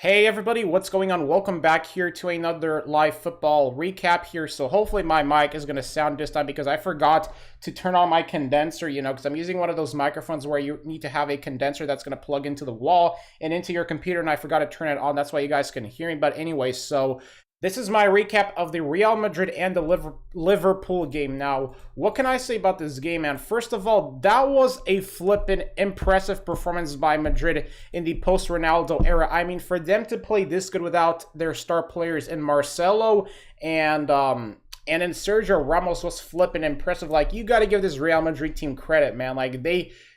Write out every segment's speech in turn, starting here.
Hey everybody, what's going on? Welcome back here to another live football recap here. So hopefully my mic is going to sound this time because I forgot to turn on my condenser, because I'm using one of those microphones where you need to have a condenser that's going to plug into the wall and into your computer, and I forgot to turn it on. That's why you guys can hear me. But anyway, so this is my recap of the Real Madrid and the Liverpool game. Now, what can I say about this game, man? First of all, that was a flippin' impressive performance by Madrid in the post-Ronaldo era. I mean, for them to play this good without their star players in Marcelo and then Sergio Ramos was flippin' impressive. Like, you got to give this Real Madrid team credit, man. Like,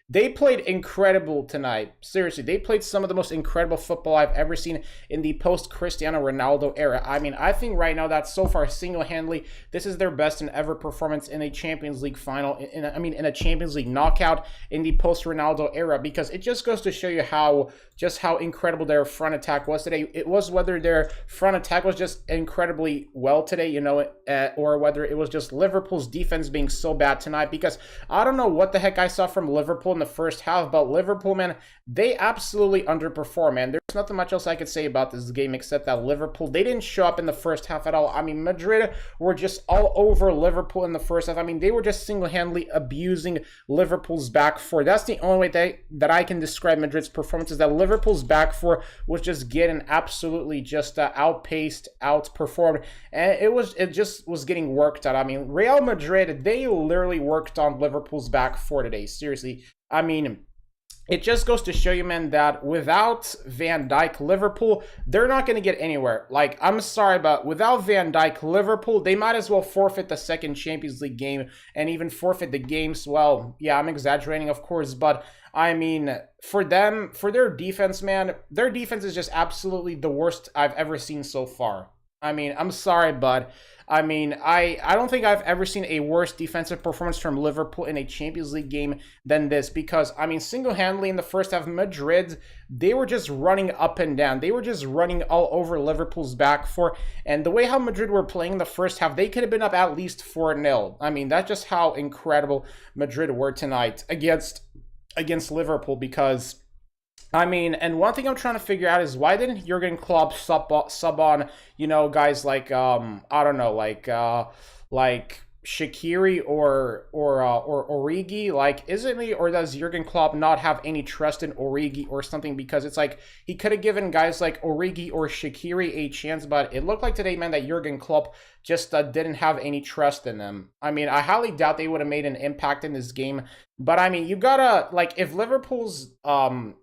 they played incredible tonight. Seriously, they played some of the most incredible football I've ever seen in the post-Cristiano Ronaldo era. I mean, I think right now that so far single-handedly, this is their best and ever performance in a Champions League final, in a Champions League knockout in the post-Ronaldo era, because it just goes to show you how incredible their front attack was today. It was whether their front attack was just incredibly well today, or whether it was just Liverpool's defense being so bad tonight, because I don't know what the heck I saw from Liverpool in the first half, but Liverpool, man, they absolutely underperform, man. There's nothing much else I could say about this game except that Liverpool, they didn't show up in the first half at all. I mean, Madrid were just all over Liverpool in the first half. I mean, they were just single-handedly abusing Liverpool's back four. That's the only way that I can describe Madrid's performance, is that Liverpool's back four was just getting absolutely just outpaced, outperformed, and it just was getting worked out. I mean, Real Madrid, they literally worked on Liverpool's back four today. Seriously. I mean, it just goes to show you, man, that without Van Dijk, Liverpool, they're not going to get anywhere. Like, I'm sorry, but without Van Dijk, Liverpool, they might as well forfeit the second Champions League game and even forfeit the games. Well, yeah, I'm exaggerating, of course, but I mean, for them, for their defense, man, their defense is just absolutely the worst I've ever seen so far. I mean, I'm sorry, but I mean, I don't think I've ever seen a worse defensive performance from Liverpool in a Champions League game than this, because, I mean, single-handedly in the first half, Madrid, they were just running up and down. They were just running all over Liverpool's back four, and the way how Madrid were playing in the first half, they could have been up at least 4-0. I mean, that's just how incredible Madrid were tonight against Liverpool, because I mean, and one thing I'm trying to figure out is why didn't Jurgen Klopp sub on, guys like I don't know, like Shaqiri or Origi? Like, isn't he, or does Jurgen Klopp not have any trust in Origi or something? Because it's like he could have given guys like Origi or Shaqiri a chance, but it looked like today, man, that Jurgen Klopp just didn't have any trust in them. I mean, I highly doubt they would have made an impact in this game. But I mean, you gotta, like, if Liverpool's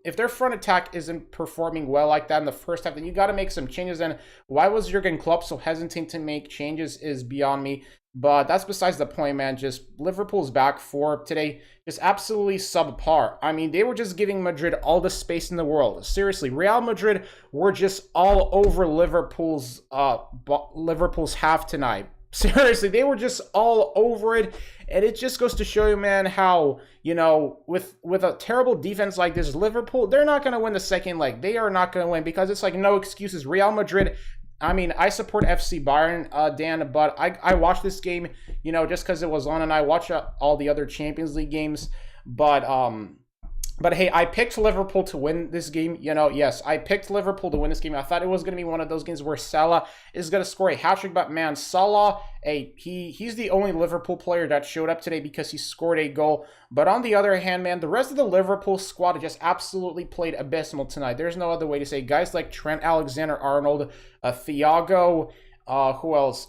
if their front attack isn't performing well like that in the first half, then you gotta make some changes. And why was Jurgen Klopp so hesitant to make changes is beyond me. But that's besides the point, man. Just Liverpool's back four today, just absolutely subpar. I mean, they were just giving Madrid all the space in the world. Seriously, Real Madrid were just all over Liverpool's half tonight. Seriously, they were just all over it. And it just goes to show you, man, how, with a terrible defense like this, Liverpool, they're not going to win the second leg. They are not going to win, because it's like no excuses. Real Madrid, I mean, I support FC Bayern, Dan, but I watched this game, just because it was on, and I watched all the other Champions League games. But hey, I picked Liverpool to win this game. Yes, I picked Liverpool to win this game. I thought it was going to be one of those games where Salah is going to score a hat-trick. But man, Salah, he's the only Liverpool player that showed up today because he scored a goal. But on the other hand, man, the rest of the Liverpool squad just absolutely played abysmal tonight. There's no other way to say. Guys like Trent Alexander-Arnold, Thiago, who else?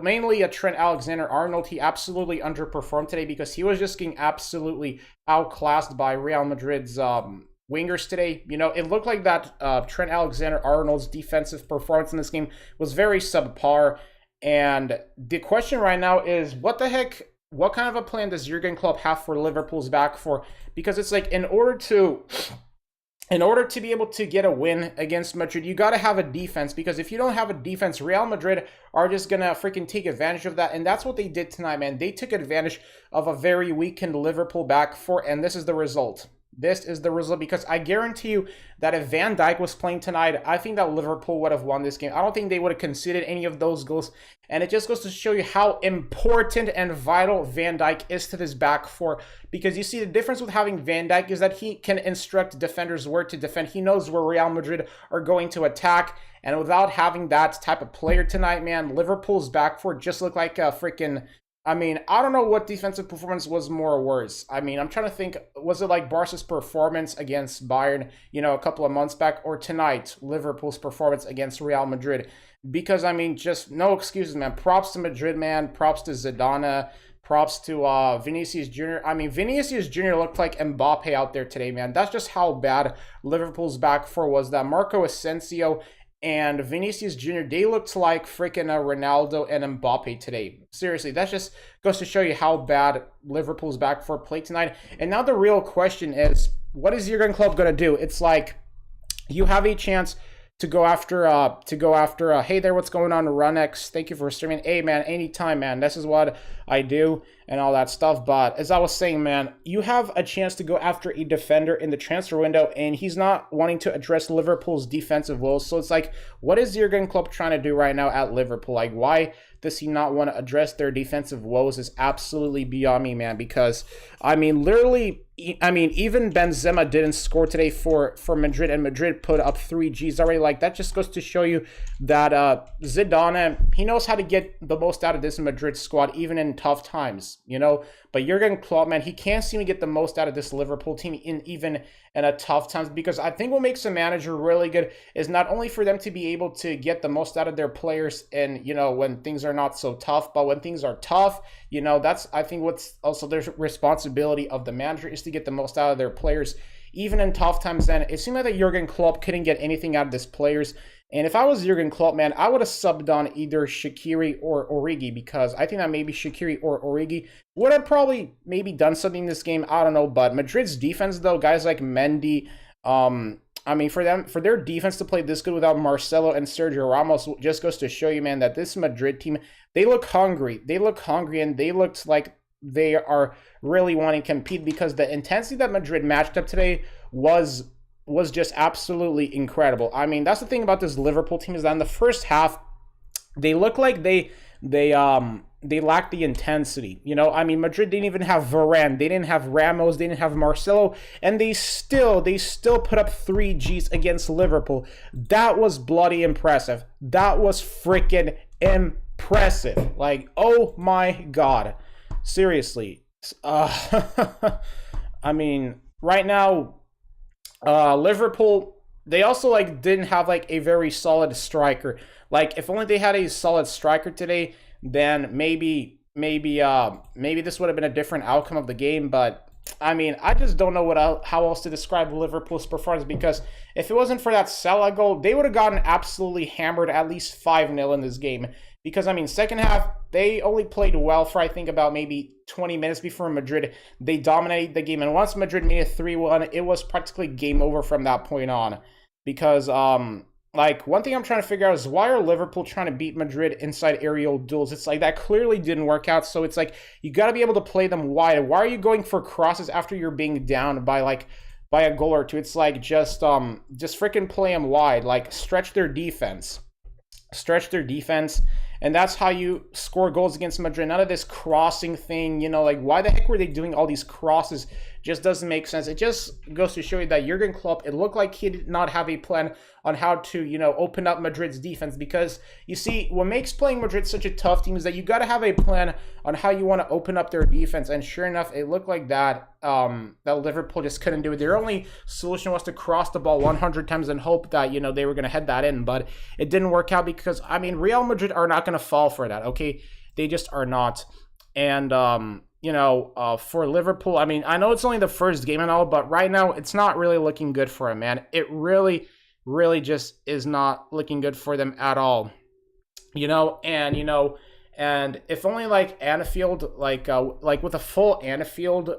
Mainly Trent Alexander-Arnold, he absolutely underperformed today because he was just getting absolutely outclassed by Real Madrid's wingers today. It looked like that Trent Alexander-Arnold's defensive performance in this game was very subpar. And the question right now is, what the heck, what kind of a plan does Jurgen Klopp have for Liverpool's back four? Because it's like, in order to be able to get a win against Madrid, you got to have a defense, because if you don't have a defense, Real Madrid are just going to freaking take advantage of that. And that's what they did tonight, man. They took advantage of a very weakened Liverpool back four, and this is the result. this is the result, because I guarantee you that if Van Dijk was playing tonight, I think that Liverpool would have won this game. I don't think they would have conceded any of those goals. And it just goes to show you how important and vital Van Dijk is to this back four. Because you see, the difference with having Van Dijk is that he can instruct defenders where to defend. He knows where Real Madrid are going to attack. And without having that type of player tonight, man, Liverpool's back four just looked like a freaking... I mean, I don't know what defensive performance was more or worse. I mean, I'm trying to think, was it like Barca's performance against Bayern, a couple of months back, or tonight, Liverpool's performance against Real Madrid? Because, I mean, just no excuses, man. Props to Madrid, man. Props to Zidane. Props to Vinicius Jr. I mean, Vinicius Jr. looked like Mbappe out there today, man. That's just how bad Liverpool's back four was. That Marco Asensio and Vinicius Jr., they looked like freaking Ronaldo and Mbappe today. Seriously, that just goes to show you how bad Liverpool's back four played tonight. And now the real question is, what is Jurgen Klopp going to do? It's like, you have a chance to go after, hey there, what's going on, Runex? Thank you for streaming. Hey, man, anytime, man. This is what I do and all that stuff. But as I was saying, man, you have a chance to go after a defender in the transfer window, and he's not wanting to address Liverpool's defensive woes. So it's like, what is Jurgen Klopp trying to do right now at Liverpool? Like, why does he not want to address their defensive woes is absolutely beyond me, man. Because, I mean, literally... I mean, even Benzema didn't score today for Madrid, and Madrid put up 3 Gs already. Like, that just goes to show you that Zidane, he knows how to get the most out of this Madrid squad, even in tough times, But Jurgen Klopp, man, he can't seem to get the most out of this Liverpool team even in a tough times, because I think what makes a manager really good is not only for them to be able to get the most out of their players and, when things are not so tough, but when things are tough, that's, I think, what's also their responsibility of the manager is to get the most out of their players, even in tough times. Then it seemed like that Jurgen Klopp couldn't get anything out of his players. And if I was Jurgen Klopp, man, I would have subbed on either Shaqiri or Origi, because I think that maybe Shaqiri or Origi would have probably maybe done something in this game. I don't know. But Madrid's defense, though, guys like Mendy, I mean, for their defense to play this good without Marcelo and Sergio Ramos just goes to show you, man, that this Madrid team, they look hungry. They look hungry, and they looked like they are really wanting to compete, because the intensity that Madrid matched up today was just absolutely incredible. I mean, that's the thing about this Liverpool team, is that in the first half, they look like they lacked the intensity. I mean, Madrid didn't even have Varane, they didn't have Ramos, they didn't have Marcelo, and they still put up 3 Gs against Liverpool. That was bloody impressive. That was freaking impressive. Like, oh my God. Seriously. I mean, right now, Liverpool, they also didn't have a very solid striker. Like, if only they had a solid striker today, then maybe this would have been a different outcome of the game. But I mean, I just don't know how else to describe Liverpool's performance, because if it wasn't for that Salah goal, they would have gotten absolutely hammered, at least 5-0 in this game. Because, I mean, second half, they only played well for, I think, about maybe 20 minutes before Madrid. They dominated the game. And once Madrid made it 3-1, it was practically game over from that point on. Because, one thing I'm trying to figure out is, why are Liverpool trying to beat Madrid inside aerial duels? It's like, that clearly didn't work out. So it's like, you got to be able to play them wide. Why are you going for crosses after you're being down by a goal or two? It's like, just freaking play them wide. Like, stretch their defense. And that's how you score goals against Madrid. None of this crossing thing, why the heck were they doing all these crosses? Just doesn't make sense. It just goes to show you that Jurgen Klopp, it looked like he did not have a plan on how to, open up Madrid's defense. Because, you see, what makes playing Madrid such a tough team is that you got to have a plan on how you want to open up their defense. And sure enough, it looked like that Liverpool just couldn't do it. Their only solution was to cross the ball 100 times and hope that, they were going to head that in. But it didn't work out, because, I mean, Real Madrid are not going to fall for that, okay? They just are not. And, for Liverpool, I mean, I know it's only the first game and all, but right now it's not really looking good for them, man. It really, really just is not looking good for them at all. And if only Anfield, with a full Anfield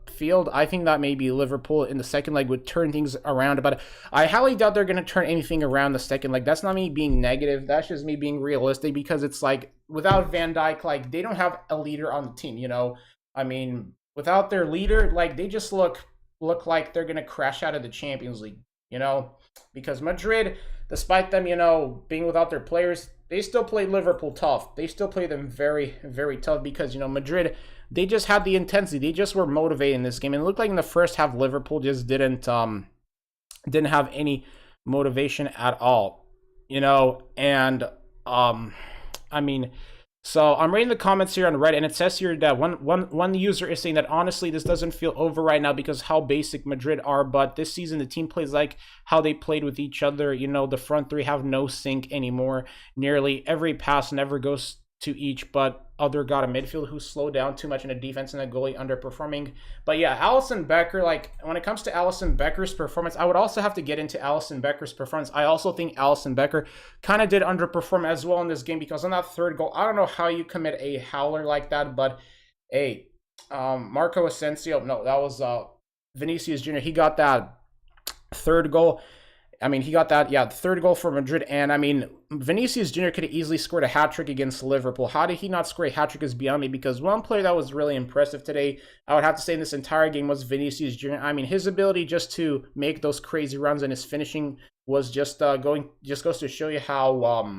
field, I think that maybe Liverpool in the second leg would turn things around. But I highly doubt they're going to turn anything around the second leg. That's not me being negative. That's just me being realistic, because it's like, without Van Dijk, they don't have a leader on the team, I mean, without their leader, they just look look like they're going to crash out of the Champions League, you know, because Madrid, despite them, you know, being without their players, they still play Liverpool tough. They still play them very, very tough because, you know, Madrid, they just had the intensity. They just were motivated in this game. And it looked like in the first half, Liverpool just didn't have any motivation at all, you know. And I mean, so I'm reading the comments here on Reddit, and it says here that one user is saying that honestly this doesn't feel over right now because how basic Madrid are, but this season the team plays like how they played with each other. You know, the front three have no sync anymore. Nearly every pass never goes to each but other got a midfield who slowed down too much in the defense and a goalie underperforming. But yeah, Alisson Becker, like when it comes to Alisson Becker's performance, I would also have to get into Alisson Becker's performance. I also think Alisson Becker kind of did underperform as well in this game because on that third goal, I don't know how you commit a howler like that, but hey, Marco Asensio, no, that was Vinicius Jr. He got that third goal. I mean, he got that, yeah, the third goal for Madrid. And, I mean, Vinicius Jr. could have easily scored a hat-trick against Liverpool. How did he not score a hat-trick is beyond me, because one player that was really impressive today, I would have to say in this entire game, was Vinicius Jr. I mean, his ability just to make those crazy runs and his finishing was just just goes to show you how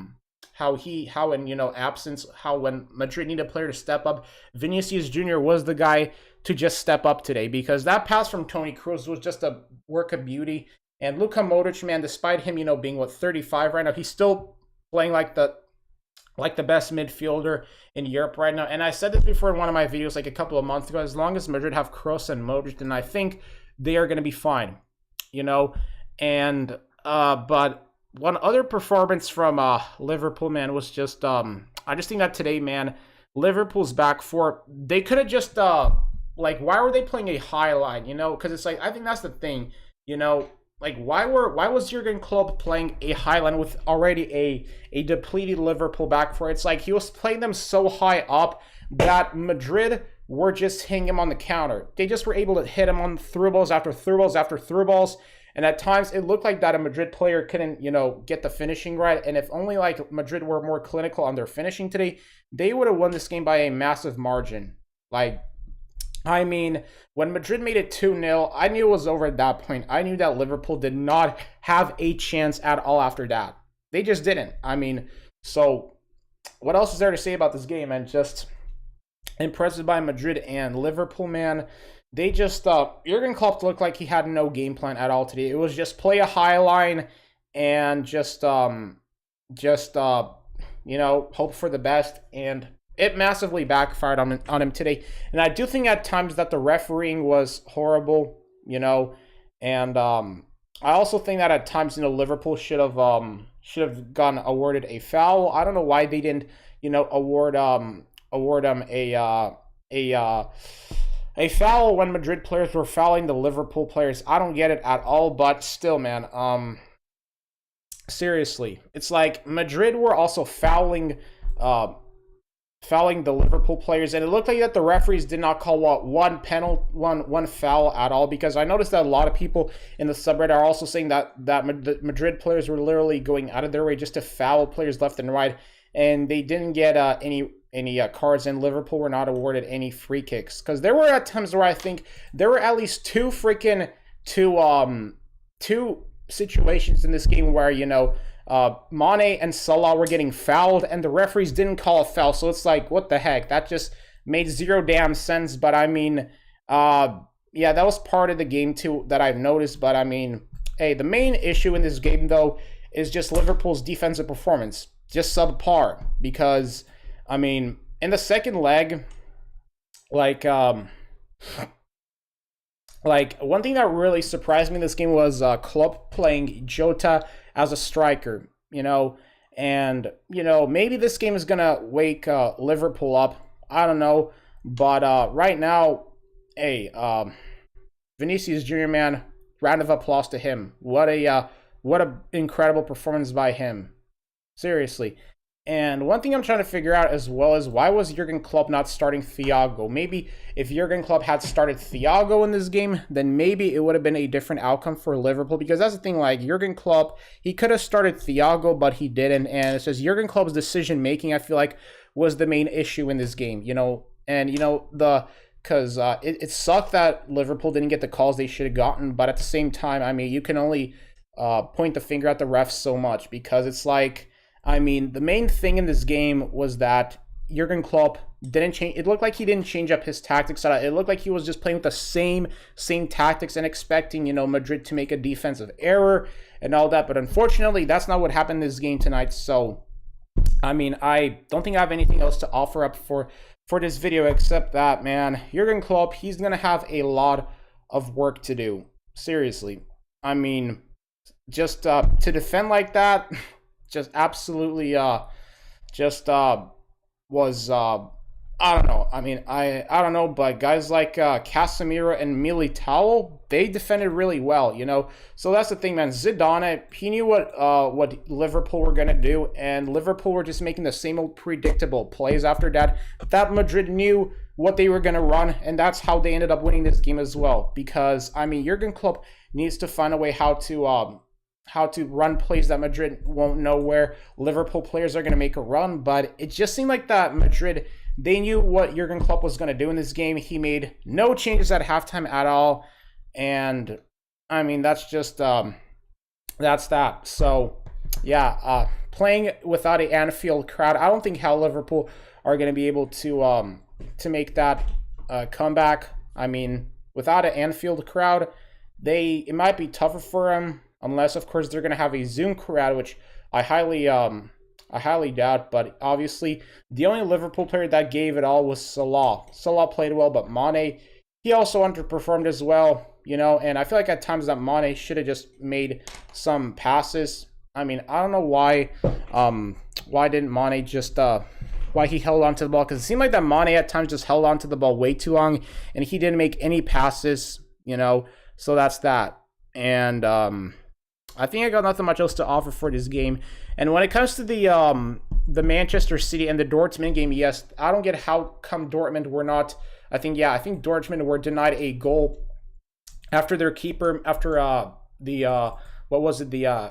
in, you know, absence, how when Madrid need a player to step up, Vinicius Jr. was the guy to just step up today, because that pass from Toni Kroos was just a work of beauty. And Luka Modric, man, despite him, you know, being 35 right now, he's still playing like the best midfielder in Europe right now. And I said this before in one of my videos like a couple of months ago, as long as Madrid have Kroos and Modric, then I think they are going to be fine, you know. And but one other performance from Liverpool, man, was just I just think that today, man, Liverpool's back four, they could have just like, why were they playing a high line, you know? Because it's like, I think that's the thing, you know. Like, why was Jurgen Klopp playing a high line with already a depleted Liverpool back four? It's like he was playing them so high up that Madrid were just hitting him on the counter. They just were able to hit him on through balls after through balls after through balls. And at times, it looked like that a Madrid player couldn't, you know, get the finishing right. And if only, like, Madrid were more clinical on their finishing today, they would have won this game by a massive margin. Like, I mean, when Madrid made it 2-0, I knew it was over at that point. I knew that Liverpool did not have a chance at all after that. They just didn't. I mean, so what else is there to say about this game? And just impressed by Madrid and Liverpool, man. They just, Jurgen Klopp looked like he had no game plan at all today. It was just play a high line and just you know, hope for the best. And it massively backfired on him today. And I do think at times that the refereeing was horrible, you know. And I also think that at times, you know, Liverpool should have gotten awarded a foul. I don't know why they didn't, you know, award them a foul when Madrid players were fouling the Liverpool players. I don't get it at all, but still, man, seriously. It's like Madrid were also fouling the Liverpool players, and it looked like that the referees did not call one foul at all, because I noticed that a lot of people in the subreddit are also saying that the Madrid players were literally going out of their way just to foul players left and right, and they didn't get any cards, and Liverpool were not awarded any free kicks, because there were at times where I think there were at least two situations in this game where, you know, Mane and Salah were getting fouled and the referees didn't call a foul. So it's like, what the heck? That just made zero damn sense. But I mean, yeah, that was part of the game too that I've noticed. But I mean, hey, the main issue in this game though is just Liverpool's defensive performance, just subpar. Because I mean, in the second leg, like one thing that really surprised me in this game was Klopp playing Jota as a striker, you know, and, you know, maybe this game is going to wake Liverpool up. I don't know. But right now, hey, Vinicius Jr., man, round of applause to him. What a incredible performance by him. Seriously. And one thing I'm trying to figure out as well is, why was Jurgen Klopp not starting Thiago? Maybe if Jurgen Klopp had started Thiago in this game, then maybe it would have been a different outcome for Liverpool. Because that's the thing, like, Jurgen Klopp, he could have started Thiago, but he didn't. And it's just Jurgen Klopp's decision-making, I feel like, was the main issue in this game, you know. And, you know, the because it sucked that Liverpool didn't get the calls they should have gotten. But at the same time, I mean, you can only point the finger at the refs so much, because it's like, I mean, the main thing in this game was that Jurgen Klopp didn't change. It looked like he didn't change up his tactics. It looked like he was just playing with the same tactics and expecting, Madrid to make a defensive error and all that. But unfortunately, that's not what happened in this game tonight. So, I mean, I don't think I have anything else to offer up for this video except that, man, Jurgen Klopp, he's gonna have a lot of work to do. Seriously, I mean, just to defend like that, just absolutely, was I don't know. I mean, I don't know, but guys like Casemiro and Militao, they defended really well, So that's the thing, man. Zidane, he knew what Liverpool were gonna do, and Liverpool were just making the same old predictable plays after that. That Madrid knew what they were gonna run, and that's how they ended up winning this game as well. Because I mean, Jurgen Klopp needs to find a way how to run plays that Madrid won't know where Liverpool players are going to make a run. But it just seemed like that Madrid, they knew what Jurgen Klopp was going to do in this game. He made no changes at halftime at all. And, I mean, that's just, that's that. So, yeah, playing without an Anfield crowd, I don't think how Liverpool are going to be able to make that comeback. I mean, without an Anfield crowd, it might be tougher for them. Unless, of course, they're going to have a Zoom crowd, which I highly doubt. But obviously, the only Liverpool player that gave it all was Salah. Salah played well, but Mane, he also underperformed as well, And I feel like at times that Mane should have just made some passes. I mean, I don't know why didn't Mane just why he held on to the ball, because it seemed like that Mane at times just held on to the ball way too long, and he didn't make any passes, So that's that. And I think I got nothing much else to offer for this game. And when it comes to the Manchester City and the Dortmund game, yes, I don't get how come Dortmund were not. I think Dortmund were denied a goal after their keeper, the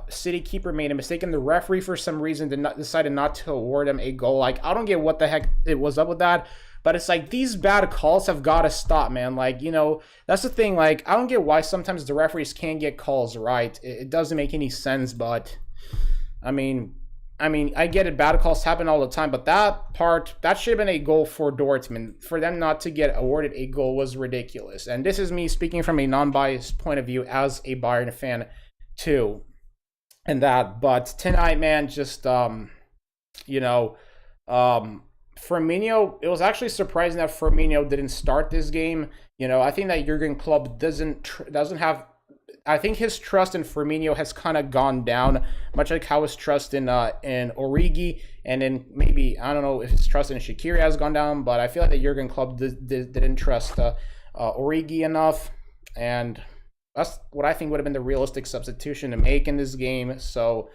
City keeper made a mistake, and the referee for some reason decided not to award him a goal. Like, I don't get what the heck it was up with that. But it's like, these bad calls have got to stop, man. Like, that's the thing. Like, I don't get why sometimes the referees can't get calls right. It doesn't make any sense, but I mean, I get it. Bad calls happen all the time, but that should have been a goal for Dortmund. For them not to get awarded a goal was ridiculous. And this is me speaking from a non-biased point of view as a Bayern fan too. And that, but tonight, man, just, Firmino, it was actually surprising that Firmino didn't start this game. I think that Jurgen Klopp doesn't have. I think his trust in Firmino has kind of gone down, much like how his trust in Origi, and then maybe, I don't know if his trust in Shaqiri has gone down, but I feel like that Jurgen Klopp didn't trust Origi enough, and that's what I think would have been the realistic substitution to make in this game. So,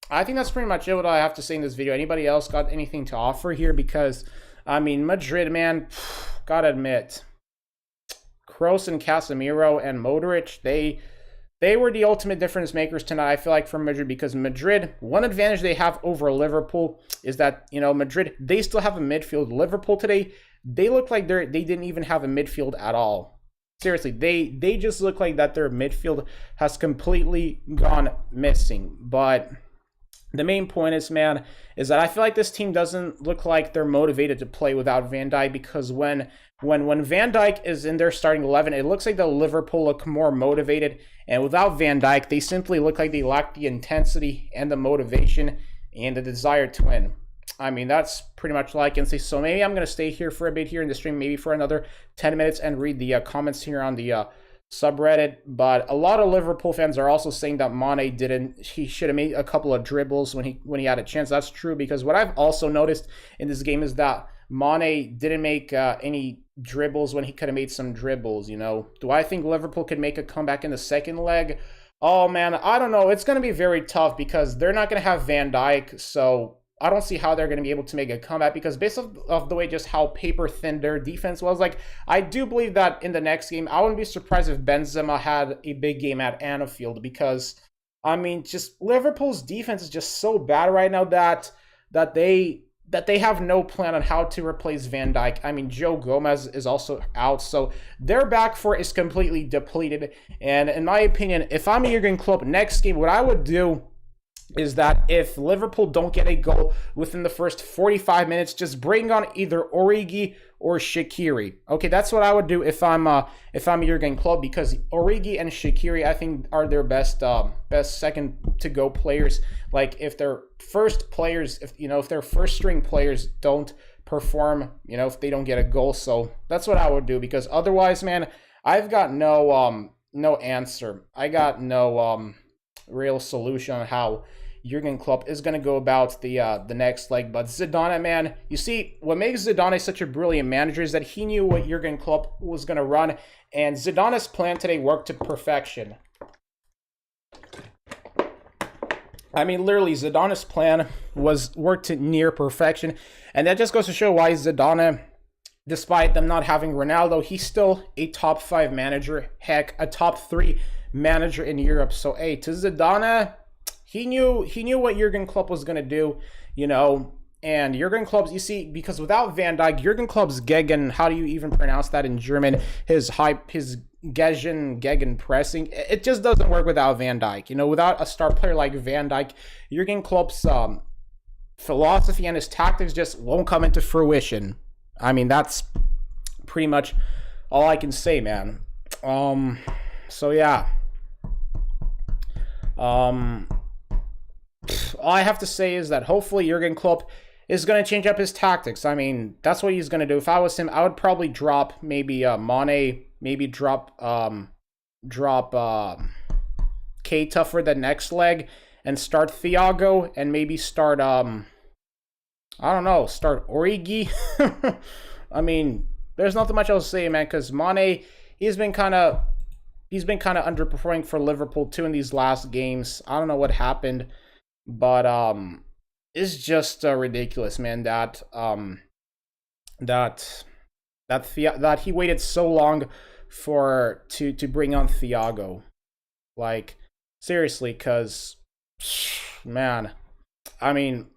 I think that's pretty much it, what I have to say in this video. Anybody else got anything to offer here? Because, I mean, Madrid, man, gotta admit, Kroos and Casemiro and Modric, they were the ultimate difference makers tonight, I feel like, for Madrid. Because Madrid, one advantage they have over Liverpool is that, Madrid, they still have a midfield. Liverpool today, they look like they didn't even have a midfield at all. Seriously, they just look like that their midfield has completely gone missing. But the main point is, man, is that I feel like this team doesn't look like they're motivated to play without Van Dijk, because when Van Dijk is in their starting 11, it looks like the Liverpool look more motivated, and without Van Dijk, they simply look like they lack the intensity and the motivation and the desire to win. I mean, that's pretty much all I can say. So maybe I'm going to stay here for a bit here in the stream, maybe for another 10 minutes, and read the comments here on the subreddit. But a lot of Liverpool fans are also saying that Mane he should have made a couple of dribbles when he had a chance. That's true, because what I've also noticed in this game is that Mane didn't make any dribbles when he could have made some dribbles. Do I think Liverpool could make a comeback in the second leg? Oh man, I don't know. It's going to be very tough, because they're not going to have Van Dijk, so I don't see how they're going to be able to make a comeback, because based off the way just how paper thin their defense was, like, I do believe that in the next game, I wouldn't be surprised if Benzema had a big game at Anfield, because, I mean, just Liverpool's defense is just so bad right now that they that they have no plan on how to replace Van Dijk. I mean, Joe Gomez is also out, so their back four is completely depleted. And in my opinion, if I'm Jurgen Klopp next game, what I would do is that if Liverpool don't get a goal within the first 45 minutes, just bring on either Origi or Shaqiri. Okay, that's what I would do if I'm Jurgen Klopp, because Origi and Shaqiri, I think, are their best second to go players. Like, if their first players, if their first string players don't perform, if they don't get a goal, so that's what I would do, because otherwise, man, I've got no answer. I got no real solution on how Jurgen Klopp is going to go about the next leg. But Zidane, man, you see, what makes Zidane such a brilliant manager is that he knew what Jurgen Klopp was going to run, and Zidane's plan today worked to perfection. I mean, literally, Zidane's plan worked to near perfection, and that just goes to show why Zidane, despite them not having Ronaldo, he's still a top 5 manager, heck, a top 3 manager in Europe. So, hey, to Zidane, he knew what Jurgen Klopp was going to do, and Jurgen Klopp's, you see, because without Van Dijk, Jurgen Klopp's Gegen, how do you even pronounce that in German, his Gegen pressing, it just doesn't work without Van Dijk. Without a star player like Van Dijk, Jurgen Klopp's philosophy and his tactics just won't come into fruition. I mean, that's pretty much all I can say, man. So yeah. All I have to say is that hopefully Jurgen Klopp is going to change up his tactics. I mean, that's what he's going to do. If I was him, I would probably drop maybe Mane, maybe drop Keita for the next leg, and start Thiago, and maybe start start Origi. I mean, there's nothing much else to say, man, because Mane, he's been kind of underperforming for Liverpool too in these last games. I don't know what happened, but it's just ridiculous, man. That he waited so long to bring on Thiago. Like, seriously, because man, I mean,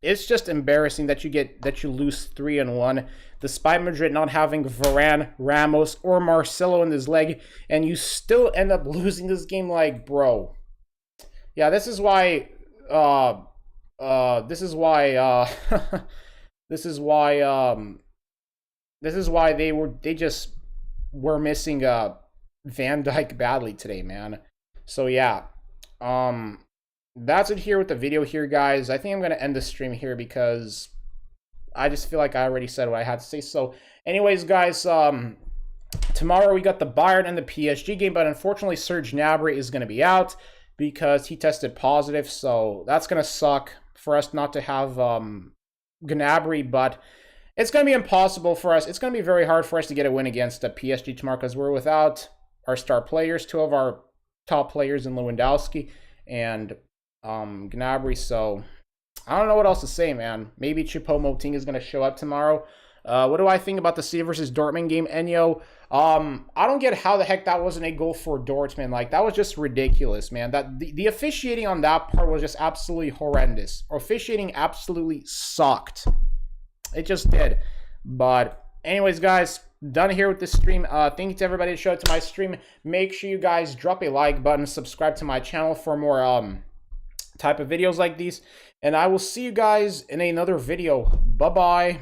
it's just embarrassing that you lose 3-1, despite Madrid not having Varane, Ramos, or Marcelo in this leg, and you still end up losing this game. Like, bro, yeah, this is why this is why they just were missing Van Dijk badly today, man. So yeah, that's it here with the video here, guys. I think I'm gonna end the stream here because I just feel like I already said what I had to say. So anyways, guys, tomorrow we got the Bayern and the PSG game, but unfortunately Serge Gnabry is gonna be out because he tested positive, so that's gonna suck for us not to have Gnabry, but it's gonna be impossible for us. It's gonna be very hard for us to get a win against the PSG tomorrow because we're without our star players, 2 of our top players in Lewandowski and Gnabry. So I don't know what else to say, man. Maybe Choupo-Moting is gonna show up tomorrow. What do I think about the City versus Dortmund game, Enyo? I don't get how the heck that wasn't a goal for Dortmund. Like, that was just ridiculous, man. That the officiating on that part was just absolutely horrendous. Officiating absolutely sucked. It just did. But anyways, guys, done here with this stream. Thank you to everybody that showed up to my stream. Make sure you guys drop a like button, subscribe to my channel for more type of videos like these. And I will see you guys in another video. Bye-bye.